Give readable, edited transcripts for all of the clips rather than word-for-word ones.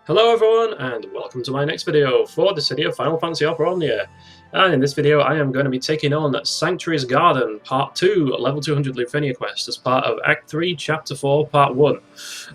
Hello everyone, and welcome to my next video for the city of Final Fantasy Opera Omnia. And in this video I am going to be taking on Sanctuary's Garden Part 2, Level 200 LUFENIA quest as part of Act 3, Chapter 4, Part 1.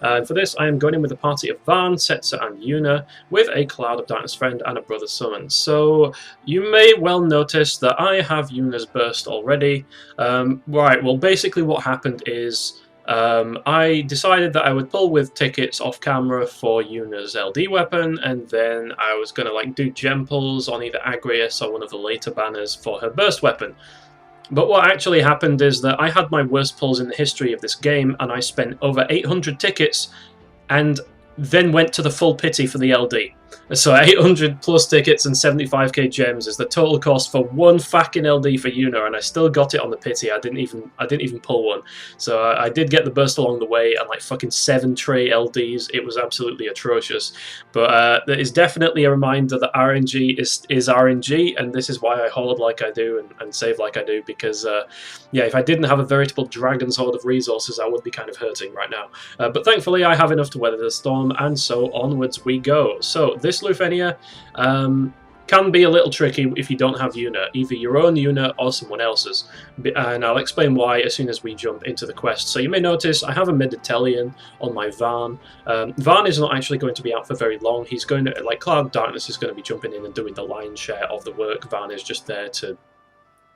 And for this I am going in with a party of Vaan, Setzer and Yuna, with a Cloud of Darkness friend and a brother summon. So you may well notice that I have Yuna's burst already. Right, well basically what happened is I decided that I would pull with tickets off camera for Yuna's LD weapon, and then I was going to do gem pulls on either Agrius or one of the later banners for her burst weapon. But what actually happened is that I had my worst pulls in the history of this game, and I spent over 800 tickets and then went to the full pity for the LD. So 800 plus tickets and 75k gems is the total cost for one fucking LD for Yuna, and I still got it on the pity. I didn't even pull one. So I did get the burst along the way, and like fucking 7 tray LDs. It was absolutely atrocious. But there is definitely a reminder that RNG is RNG, and this is why I hoard like I do and save like I do, because yeah, if I didn't have a veritable dragon's hoard of resources, I would be kind of hurting right now. But thankfully I have enough to weather the storm, and so onwards we go. So this LUFENIA can be a little tricky if you don't have Yuna, either your own Yuna or someone else's, and I'll explain why as soon as we jump into the quest. So you may notice I have a Mediterranean on my Vaan. Vaan is not actually going to be out for very long. He's going to, like, Cloud of Darkness is going to be jumping in and doing the lion's share of the work. Vaan is just there to,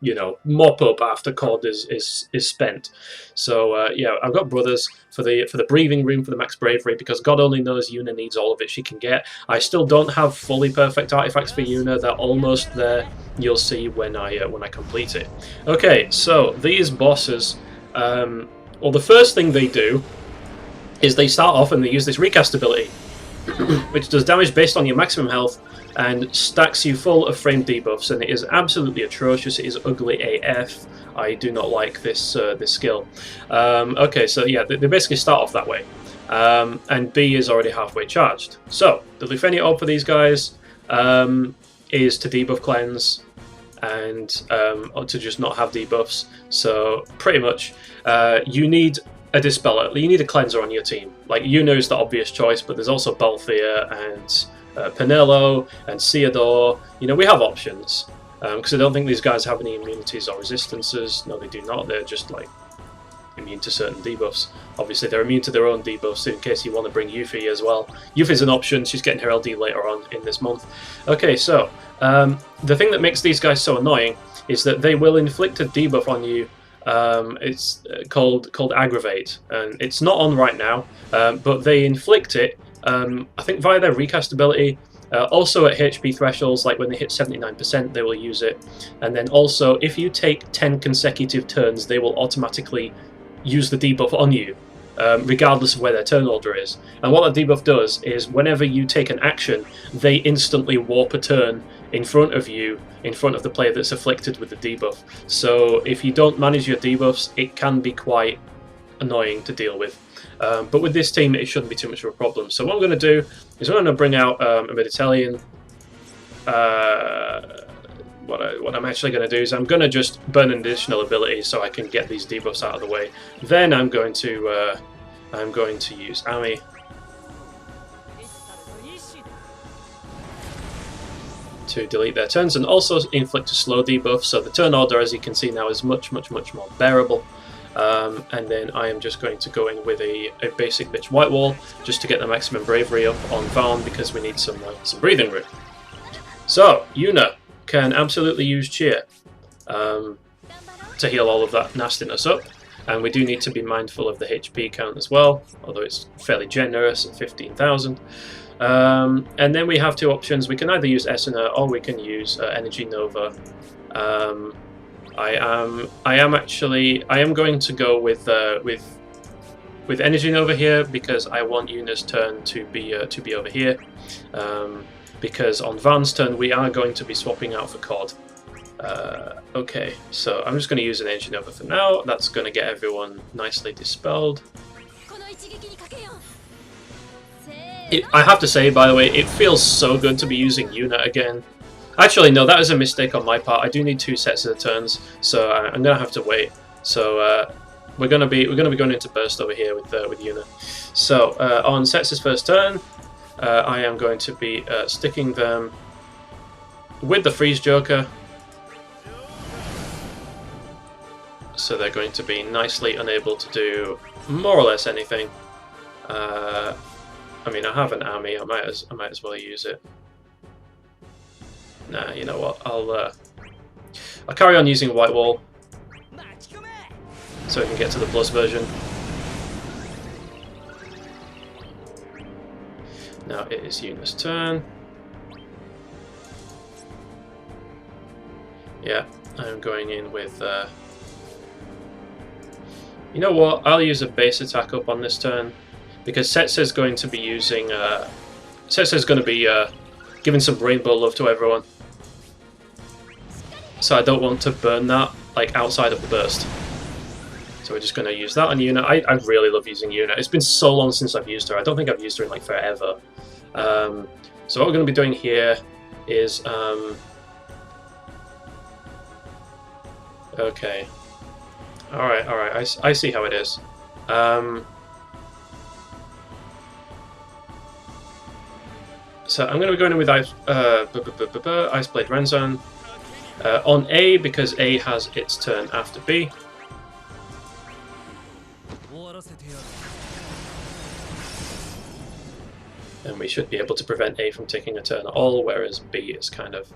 you know, mop up after COD is spent. So yeah, I've got brothers for the breathing room for the max bravery, because God only knows Yuna needs all of it she can get. I still don't have fully perfect artifacts for Yuna. They're almost there. You'll see when I complete it. Okay, so these bosses, well, the first thing they do is they start off and they use this recast ability, which does damage based on your maximum health and stacks you full of frame debuffs, and it is absolutely atrocious. It is ugly AF. I do not like this this skill. Okay, so yeah, they basically start off that way, and B is already halfway charged. So the LUFENIA orb for these guys is to debuff cleanse and or to just not have debuffs. So pretty much you need a dispeller. You need a cleanser on your team. Like, Yuna is the obvious choice, but there's also Balthier and Penelo and Ceodore. You know, we have options, because I don't think these guys have any immunities or resistances. No, they do not. They're just like immune to certain debuffs. Obviously they're immune to their own debuffs, in case you want to bring Yuffie as well. Yuffie's an option. She's getting her LD later on in this month. Okay, so the thing that makes these guys so annoying is that they will inflict a debuff on you. It's called aggravate, and it's not on right now, but they inflict it, I think via their recast ability, also at HP thresholds, like when they hit 79% they will use it, and then also if you take 10 consecutive turns they will automatically use the debuff on you, regardless of where their turn order is. And what that debuff does is whenever you take an action, they instantly warp a turn in front of you, in front of the player that's afflicted with the debuff. So if you don't manage your debuffs, it can be quite annoying to deal with. But with this team, it shouldn't be too much of a problem. So what I'm going to do is I'm going to bring out a Mediterranean. What I'm actually going to do is I'm going to just burn an additional ability so I can get these debuffs out of the way. Then I'm going to use Ami to delete their turns, and also inflict a slow debuff, so the turn order, as you can see now, is much more bearable. And then I am just going to go in with a basic bitch white wall just to get the maximum bravery up on Vaan, because we need some breathing room. So Yuna can absolutely use cheer to heal all of that nastiness up, and we do need to be mindful of the HP count as well, although it's fairly generous at 15,000. And then we have two options. We can either use Essener or we can use Energy Nova. I am going to go with Energy Nova here, because I want Yuna's turn to be over here. Because on Vaan's turn we are going to be swapping out for COD. Okay, so I'm just going to use an Energy Nova for now. That's going to get everyone nicely dispelled. I have to say, by the way, it feels so good to be using Yuna again. Actually, no, that is a mistake on my part. I do need 2 sets of turns, so I'm gonna have to wait. So we're gonna be going into burst over here with Yuna. So on Setzer's first turn, I am going to be sticking them with the Freeze Joker. So they're going to be nicely unable to do more or less anything. I mean, I have an army. I might as well use it. Nah, you know what? I'll carry on using White Wall so I can get to the plus version. Now it is Yuna's turn. Yeah, I'm going in with. You know what? I'll use a base attack up on this turn because Setzer's going to be using. Setzer's going to be giving some rainbow love to everyone. So I don't want to burn that like outside of the burst. So we're just going to use that on Yuna. I really love using Yuna. It's been so long since I've used her. I don't think I've used her in like forever. So what we're going to be doing here is okay. Alright, I see how it is. So I'm going to be going in with Ice Blade Renzan on A because A has its turn after B. And we should be able to prevent A from taking a turn at all, whereas B is kind of...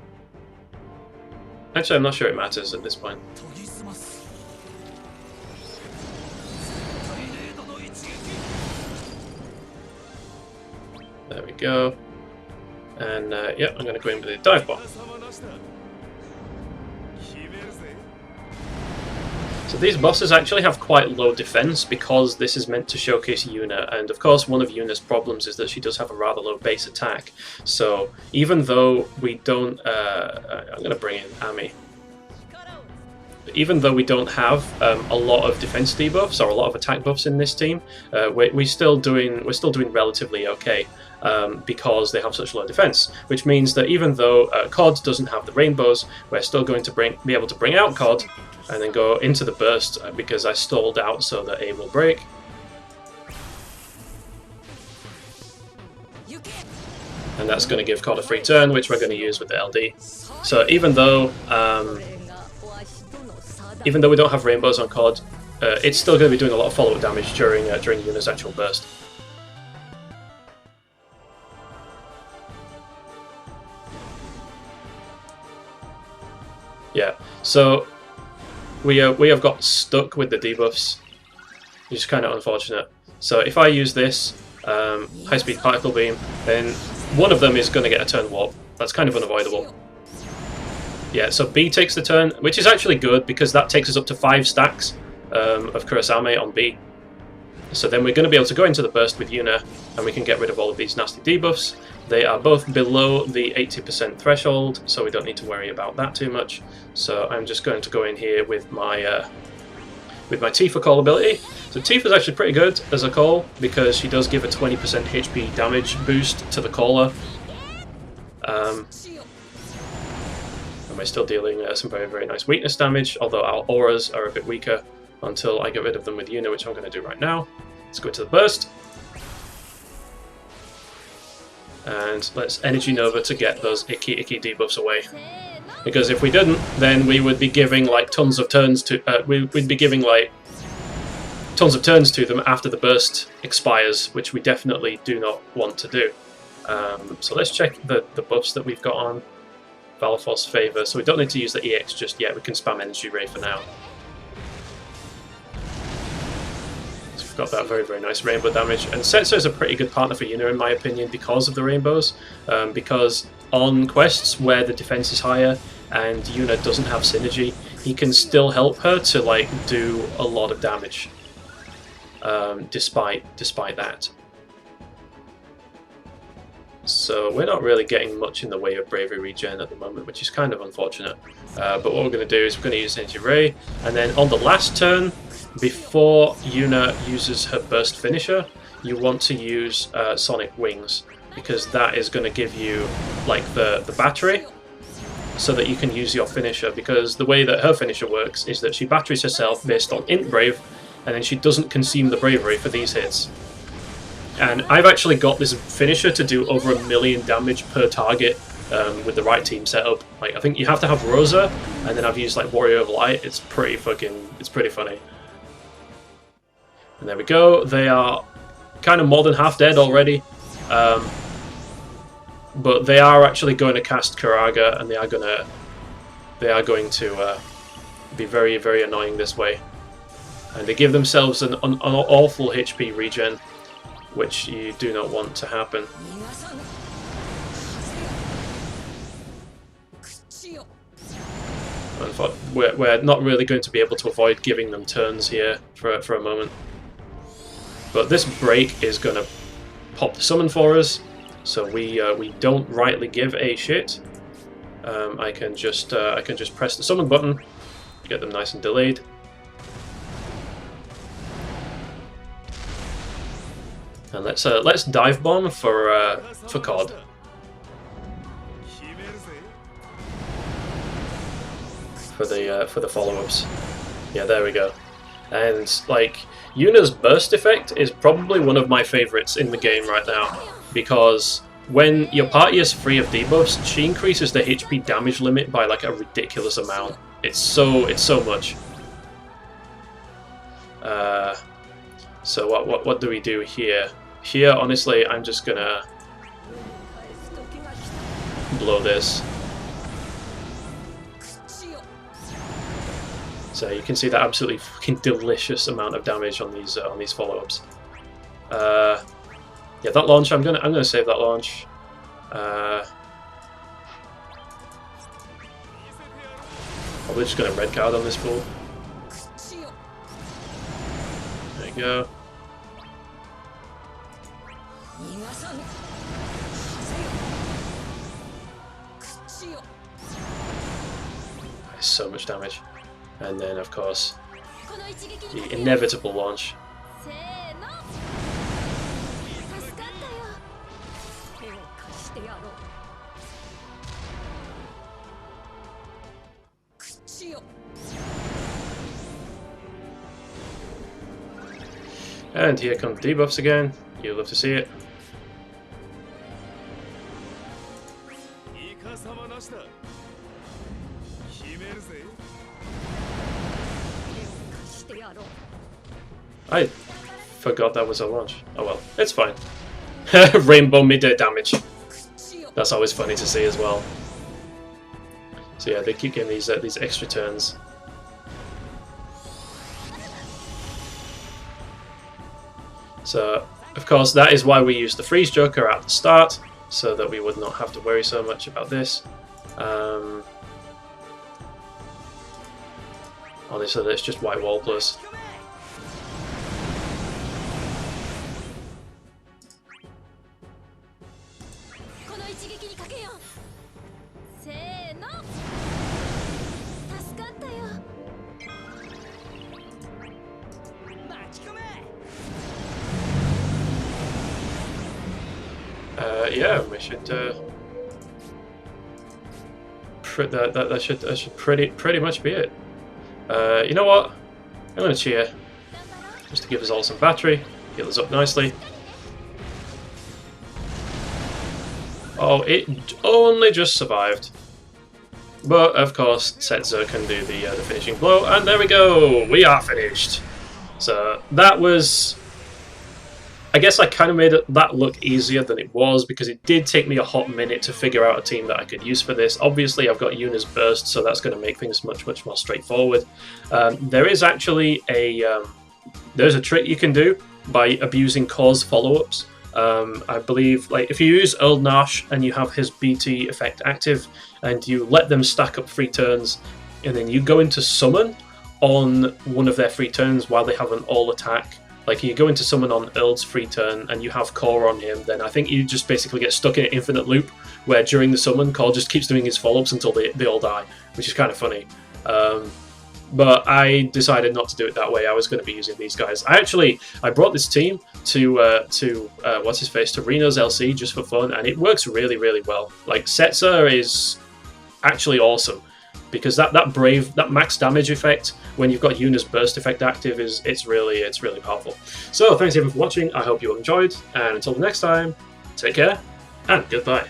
Actually, I'm not sure it matters at this point. There we go. And yeah, I'm going to go in with a dive bomb. So these bosses actually have quite low defense because this is meant to showcase Yuna, and of course one of Yuna's problems is that she does have a rather low base attack. So even though we don't... I'm going to bring in Ami. Even though we don't have a lot of defense debuffs or a lot of attack buffs in this team, we're still doing relatively okay. Because they have such low defense, which means that even though COD doesn't have the rainbows, we're still going to be able to bring out COD and then go into the burst because I stalled out so that A will break. And that's going to give COD a free turn, which we're going to use with the LD. So even though we don't have rainbows on COD, it's still going to be doing a lot of follow-up damage during Yuna's actual burst. Yeah, so we have got stuck with the debuffs, which is kind of unfortunate. So if I use this high-speed particle beam, then one of them is going to get a turn warp. That's kind of unavoidable. Yeah, so B takes the turn, which is actually good because that takes us up to 5 stacks of Kurosame on B. So then we're going to be able to go into the burst with Yuna, and we can get rid of all of these nasty debuffs. They are both below the 80% threshold, so we don't need to worry about that too much. So I'm just going to go in here with my Tifa call ability. So Tifa's actually pretty good as a call because she does give a 20% HP damage boost to the caller. And we're still dealing some very, very nice weakness damage, although our auras are a bit weaker until I get rid of them with Yuna, which I'm going to do right now. Let's go into the burst. And let's Energy Nova to get those icky debuffs away. Because if we didn't, then we would be giving like tons of turns to we'd be giving like tons of turns to them after the burst expires, which we definitely do not want to do. So let's check the buffs that we've got on Valfor's favor. So we don't need to use the EX just yet. We can spam Energy Ray for now. Got that very, very nice rainbow damage, and Setzer is a pretty good partner for Yuna in my opinion because of the rainbows, because on quests where the defense is higher and Yuna doesn't have synergy, he can still help her to like do a lot of damage despite that. So we're not really getting much in the way of bravery regen at the moment, which is kind of unfortunate. But what we're going to do is we're going to use Energy Ray, and then on the last turn, before Yuna uses her burst finisher, you want to use Sonic Wings, because that is going to give you like the battery, so that you can use your finisher, because the way that her finisher works is that she batteries herself based on int brave, and then she doesn't consume the bravery for these hits. And I've actually got this finisher to do over 1,000,000 damage per target with the right team setup. Like, I think you have to have Rosa, and then I've used like Warrior of Light. It's pretty funny. And there we go. They are kind of more than half dead already. But they are actually going to cast Karaga, and they are going to be very, very annoying this way. And they give themselves an awful HP regen, which you do not want to happen. We're not really going to be able to avoid giving them turns here for a moment. But this break is going to pop the summon for us, so we don't rightly give a shit. I can just press the summon button, get them nice and delayed. And let's dive bomb for COD. For the follow-ups. Yeah, there we go. And like, Yuna's burst effect is probably one of my favorites in the game right now, because when your party is free of debuffs, she increases the HP damage limit by like a ridiculous amount. It's so much. So what do we do here? Here, honestly, I'm just gonna blow this. So you can see that absolutely fucking delicious amount of damage on these follow-ups. Yeah, that launch, I'm gonna save that launch. Probably just gonna red card on this fool. There you go. That is so much damage. And then, of course, the inevitable launch. And here come the debuffs again. You'll love to see it. I forgot that was a launch. Oh well, it's fine. Rainbow mid-air damage. That's always funny to see as well. So yeah, they keep getting these extra turns. So of course that is why we use the freeze joker at the start, so that we would not have to worry so much about this. Honestly, that's just white wall plus. Yeah, we should. That should pretty much be it. You know what? I'm gonna cheer, just to give us all some battery, heal us up nicely. Oh, it only just survived. But of course, Setzer can do the finishing blow, and there we go. We are finished. So that was. I guess I kind of made that look easier than it was, because it did take me a hot minute to figure out a team that I could use for this. Obviously, I've got Yuna's burst, so that's going to make things much more straightforward. There is actually there's a trick you can do by abusing Cor's follow-ups. I believe, like, if you use Eald Nash and you have his BT effect active, and you let them stack up free turns, and then you go into summon on one of their free turns while they have an all attack. Like, you go into summon on Eald's free turn and you have Cor on him, then I think you just basically get stuck in an infinite loop where during the summon, Cor just keeps doing his follow-ups until they all die, which is kind of funny. But I decided not to do it that way. I was going to be using these guys. I brought this team to what's-his-face, to Reno's LC just for fun, and it works really well. Like, Setzer is actually awesome. because that max damage effect when you've got Yuna's burst effect active it's really powerful. So thanks everyone for watching. I hope you enjoyed, and until the next time, take care and goodbye.